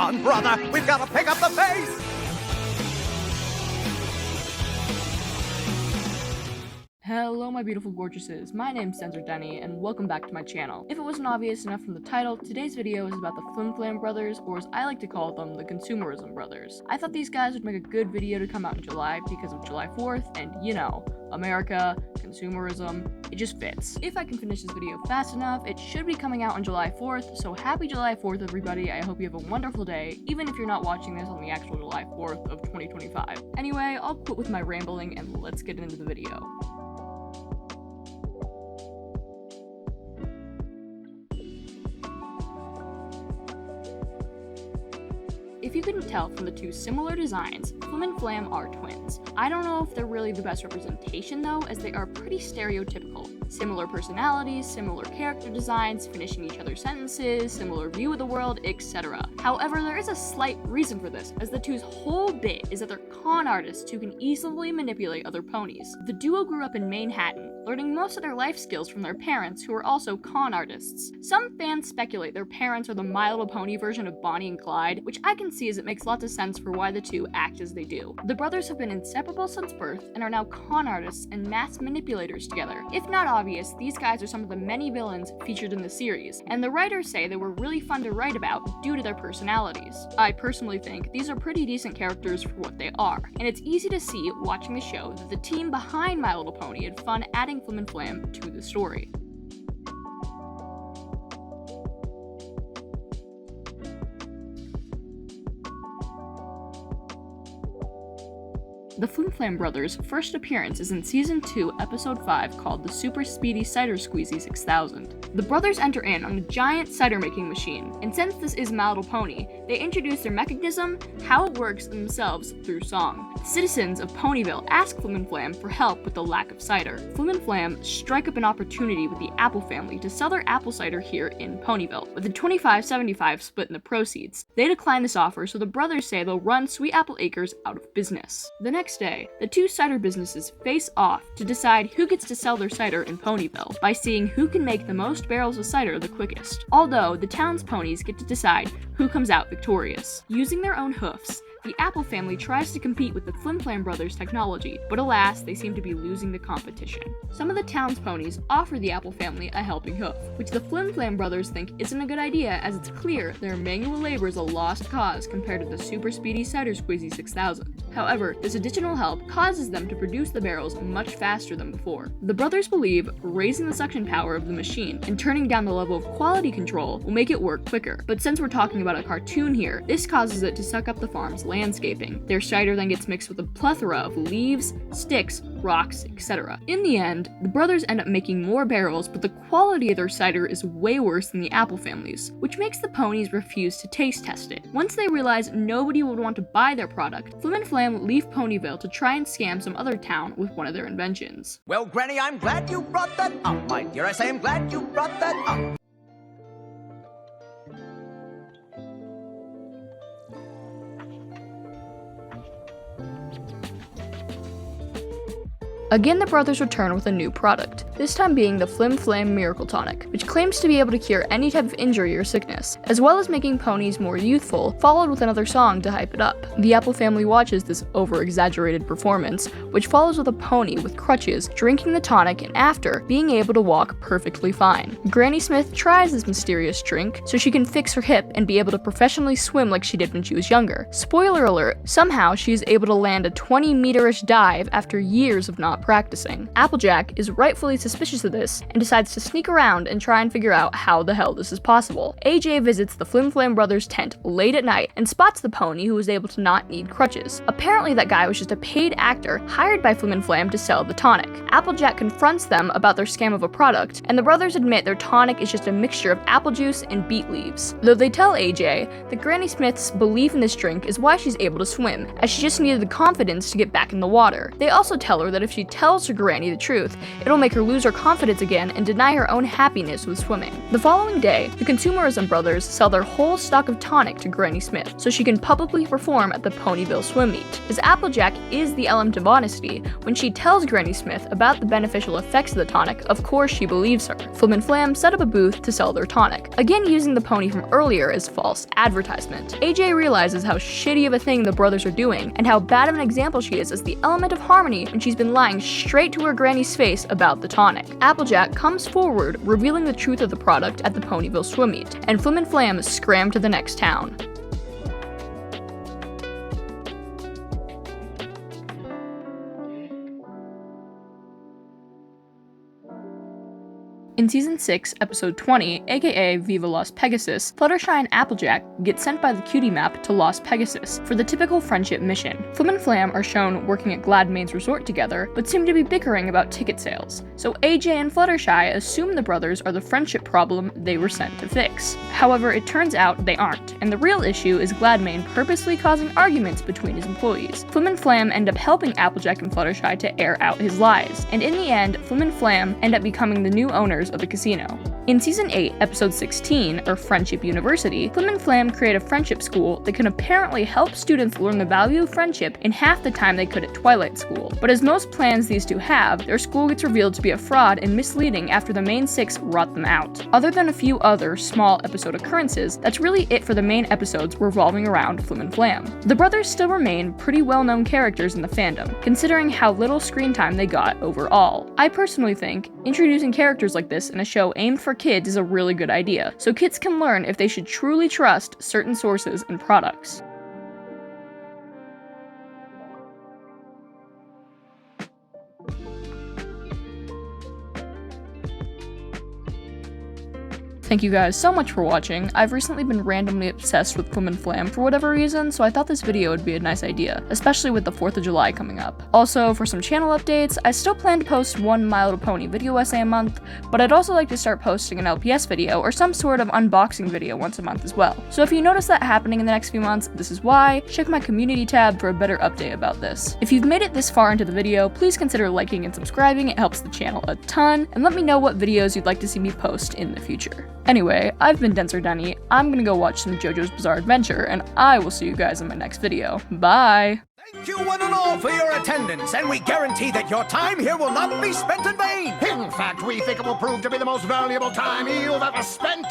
on, brother! We've got to pick up the pace! Hello my beautiful gorgeouses, my name's Sensor Denny, and welcome back to my channel. If it wasn't obvious enough from the title, today's video is about the Flam brothers, or as I like to call them, the Consumerism brothers. I thought these guys would make a good video to come out in July because of July 4th, and you know, America, consumerism, it just fits. If I can finish this video fast enough, it should be coming out on July 4th, so happy July 4th everybody, I hope you have a wonderful day, even if you're not watching this on the actual July 4th of 2025. Anyway, I'll quit with my rambling and let's get into the video. If you couldn't tell from the two similar designs, Flim and Flam are twins. I don't know if they're really the best representation though, as they are pretty stereotypical. Similar personalities, similar character designs, finishing each other's sentences, similar view of the world, etc. However, there is a slight reason for this, as the two's whole bit is that they're con artists who can easily manipulate other ponies. The duo grew up in Manhattan, learning most of their life skills from their parents, who are also con artists. Some fans speculate their parents are the My Little Pony version of Bonnie and Clyde, which I can see as it makes lots of sense for why the two act as they do. The brothers have been inseparable since birth and are now con artists and mass manipulators together. If not obvious, these guys are some of the many villains featured in the series, and the writers say they were really fun to write about due to their personalities. I personally think these are pretty decent characters for what they are, and it's easy to see watching the show that the team behind My Little Pony had fun adding Flim and Flam to the story. The Flim brothers' first appearance is in Season 2, Episode 5, called the Super Speedy Cider Squeezy 6000. The brothers enter in on a giant cider-making machine, and since this is My Little Pony, they introduce their mechanism, how it works, and themselves through song. The citizens of Ponyville ask Flim and Flam for help with the lack of cider. Flim and Flam strike up an opportunity with the Apple family to sell their apple cider here in Ponyville, with a 25-75 split in the proceeds. They decline this offer, so the brothers say they'll run Sweet Apple Acres out of business. The next day, the two cider businesses face off to decide who gets to sell their cider in Ponyville by seeing who can make the most barrels of cider the quickest, although the town's ponies get to decide who comes out victorious. Using their own hoofs, the Apple family tries to compete with the Flim brothers' technology, but alas, they seem to be losing the competition. Some of the town's ponies offer the Apple family a helping hoof, which the Flim brothers think isn't a good idea, as it's clear their manual labor is a lost cause compared to the Super Speedy Cider Squeezy 6000. However, this additional help causes them to produce the barrels much faster than before. The brothers believe raising the suction power of the machine and turning down the level of quality control will make it work quicker, but since we're talking about a cartoon here, this causes it to suck up the farm's landscaping. Their cider then gets mixed with a plethora of leaves, sticks, rocks, etc. In the end, the brothers end up making more barrels, but the quality of their cider is way worse than the Apple family's, which makes the ponies refuse to taste test it. Once they realize nobody would want to buy their product, Flim and Flam leave Ponyville to try and scam some other town with one of their inventions. Well, Granny, I'm glad you brought that up, my dear. I say I'm glad you brought that up. Again, the brothers return with a new product, this time being the Flam Miracle Tonic, which claims to be able to cure any type of injury or sickness, as well as making ponies more youthful, followed with another song to hype it up. The Apple family watches this over-exaggerated performance, which follows with a pony with crutches drinking the tonic and after being able to walk perfectly fine. Granny Smith tries this mysterious drink so she can fix her hip and be able to professionally swim like she did when she was younger. Spoiler alert, somehow she is able to land a 20-meter-ish dive after years of not practicing. Applejack is rightfully suspicious of this and decides to sneak around and try and figure out how the hell this is possible. AJ visits the Flim brothers' tent late at night and spots the pony who was able to not need crutches. Apparently that guy was just a paid actor hired by Flim and Flam to sell the tonic. Applejack confronts them about their scam of a product, and the brothers admit their tonic is just a mixture of apple juice and beet leaves. Though they tell AJ that Granny Smith's belief in this drink is why she's able to swim, as she just needed the confidence to get back in the water. They also tell her that if she tells her granny the truth, it'll make her lose her confidence again and deny her own happiness with swimming. The following day, the Consumerism brothers sell their whole stock of tonic to Granny Smith so she can publicly perform at the Ponyville swim meet. As Applejack is the element of honesty, when she tells Granny Smith about the beneficial effects of the tonic, of course she believes her. Flim and Flam set up a booth to sell their tonic, again using the pony from earlier as false advertisement. AJ realizes how shitty of a thing the brothers are doing, and how bad of an example she is as the element of harmony when she's been lying straight to her granny's face about the tonic. Applejack comes forward, revealing the truth of the product at the Ponyville swim meet, and Flim and Flam scram to the next town. In Season 6, Episode 20, aka Viva Las Pegasus, Fluttershy and Applejack get sent by the Cutie Map to Las Pegasus for the typical friendship mission. Flim and Flam are shown working at Gladmane's resort together, but seem to be bickering about ticket sales. So AJ and Fluttershy assume the brothers are the friendship problem they were sent to fix. However, it turns out they aren't, and the real issue is Gladmane purposely causing arguments between his employees. Flim and Flam end up helping Applejack and Fluttershy to air out his lies, and in the end, Flim and Flam end up becoming the new owners of the casino. In Season 8, Episode 16, or Friendship University, Flim and Flam create a friendship school that can apparently help students learn the value of friendship in half the time they could at Twilight School. But as most plans these two have, their school gets revealed to be a fraud and misleading after the main six rot them out. Other than a few other small episode occurrences, that's really it for the main episodes revolving around Flim and Flam. The brothers still remain pretty well-known characters in the fandom, considering how little screen time they got overall. I personally think introducing characters like this in a show aimed for kids is a really good idea, so kids can learn if they should truly trust certain sources and products. Thank you guys so much for watching. I've recently been randomly obsessed with Flim and Flam for whatever reason, so I thought this video would be a nice idea, especially with the 4th of July coming up. Also, for some channel updates, I still plan to post one My Little Pony video essay a month, but I'd also like to start posting an LPS video or some sort of unboxing video once a month as well. So if you notice that happening in the next few months, this is why. Check my community tab for a better update about this. If you've made it this far into the video, please consider liking and subscribing, it helps the channel a ton, and let me know what videos you'd like to see me post in the future. Anyway, I've been Denser Denny, I'm gonna go watch some JoJo's Bizarre Adventure, and I will see you guys in my next video. Bye! Thank you one and all for your attendance, and we guarantee that your time here will not be spent in vain. In fact, we think it will prove to be the most valuable time you've ever spent.